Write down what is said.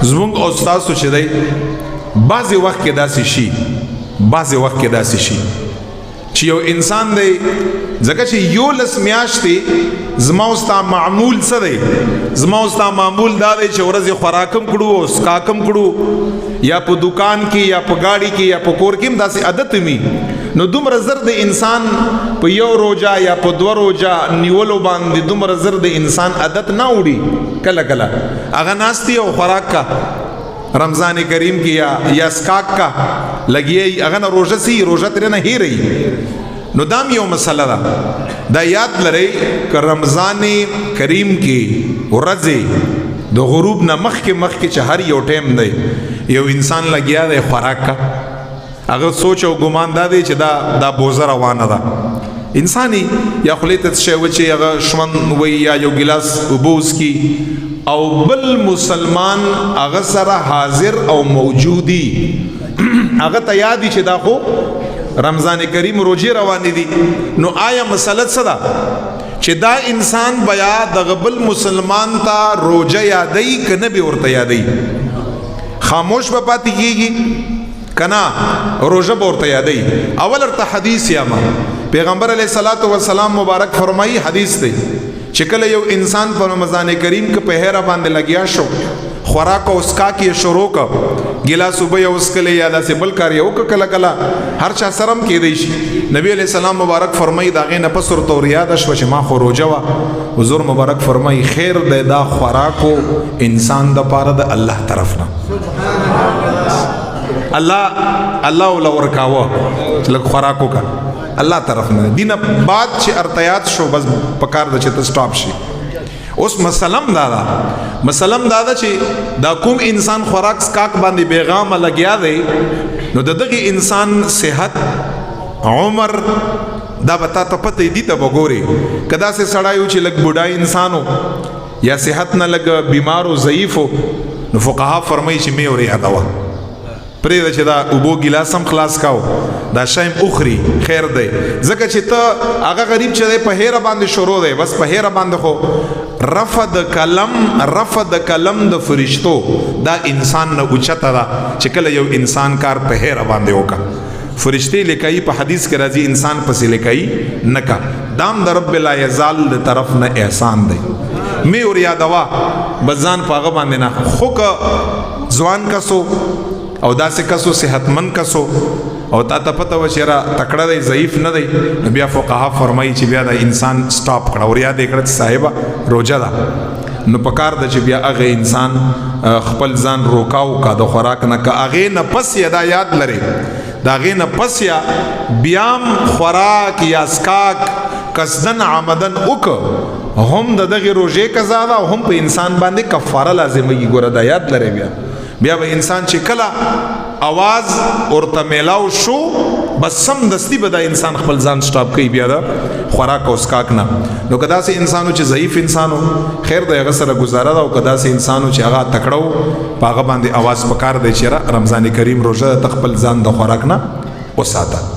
زمونږ استاد چې دی بعضې وخت کې داسې شي چې یو انسان دی ځکه چې 11 میاشتې زما او ستا معمول څه دی زما او ستا معمول دا دی چې ورځې خوراکم کړو او سکاکم کړو یا په دکان کې یا په گاډي کې یا په کور کې هم داسې عادت وي نو دومره زر د انسان په یو روزه یا په 2 روزه نیولو باندې دومره زر د انسان عادت نه وړي کله کله هغه ناستي او خوراک کا رمضان کریم کی یا سکاک کا لګي هغه نه روزه تر نه هېري نو دام یو مسله ده دا یاد لرئ که رمضان کریم کې ورځې د غروب نه مخکې چې هر یو ټیم دی یو انسان لګیا دی خوراک کا هغه سوچ او ګمان دا دی چې دا بوزه روانه ده انسانی یا خلیت شی وچی هغه شمن وی یا یو ګلاس وبوس کی او بل مسلمان هغه سره حاضر او موجودی هغه ته یادی چې دا خو رمضان کریم روزه روانې دي نو آیا مسله څه ده چې دا انسان بیا د غبل مسلمان ته روزه یادای کنه به ورته یادای خاموش به پاتې کیږي کنا روزه به ورته یادای اول ارته حدیث یاما پیغمبر علیه الصلاۃ والسلام مبارک فرمایي حدیث دی چې کله یو انسان په رمضان کریم کې په هره باندې لګیا شو خوراک او اسکا کې شروع کا ګلاس وبې او اسکله یاده سه بل کار یو کله کله هر چا سرم کې دی شي نبی علیہ السلام مبارک فرمایي داغه نه پس ورته یاد شو چې ما خو روزه وا حضور مبارک فرمایي خیر د دا خوراکو انسان د پاره د الله طرف نه الله ول ورکاوه لک خوراکو کا الله طرف نه دینه بعد چې ارتیات شو بس پکار د چې سٹاپ شي اوس مسلم دادا چې دا کوم انسان خوراک سکاک باندې بیغام لګیا دی نو دغه انسان صحت عمر دا بتا ته پته دي ته وګوري کدا سه سړایو چې لګ بډای انسانو یا صحت نه لګ بیمارو ضعیفو نو فقها فرمایي چې مې اوري ادوا پرې چې دا وبو ګلاسم خلاص کاو دا شایم اخري خیر دی ځکه چې ته هغه غریب چې په هیره باندې شروع دی بس په هیره باندې خو رفع د کلم د فرشتو دا انسان نه اوچته ده چې کله یو انسان کار په هیره باندې وکړه فرشتي لیکي په حدیث کې راځي انسان پسې لیکي نکا دام د رب لا یزال د طرف نه احسان دی می اور یادوا بزان پاغه باندې نه خو ځوان کسو او داسې کسو صحتمند کسو او تا ته پته و چې را تکړه دی ضعیف نه دی بیا فقها فرمایي چې بیا د انسان سٹاپ کړه او یاد کړه چې صاحبہ روزه ده نو پکار د چې بیا هغه انسان خپل ځان روکاو کا د خوراک نه کا هغه نه پس یاد لري دا هغه نه پس یا بیام خوراک یا اسکاک قصدن عمدن وک هم دغه روزه قضا ده هم په انسان باندې کفاره لازمي ګوره د یاد لري بیا به انسان چې کله आवाज ورته میلاو شو بس سم دستی به دا انسان خپل ځان سٹاپ کوي بیا دا خوراک او اسکاک نه نو کدا سه انسانو چې ضعیف انسانو خیر د هغه سره گزاره دا او کدا سه انسانو چې هغه تکړو پاغه باندې आवाज پکار دی چې رمضان کریم روزه تخپل ځان د خوراک نه وساته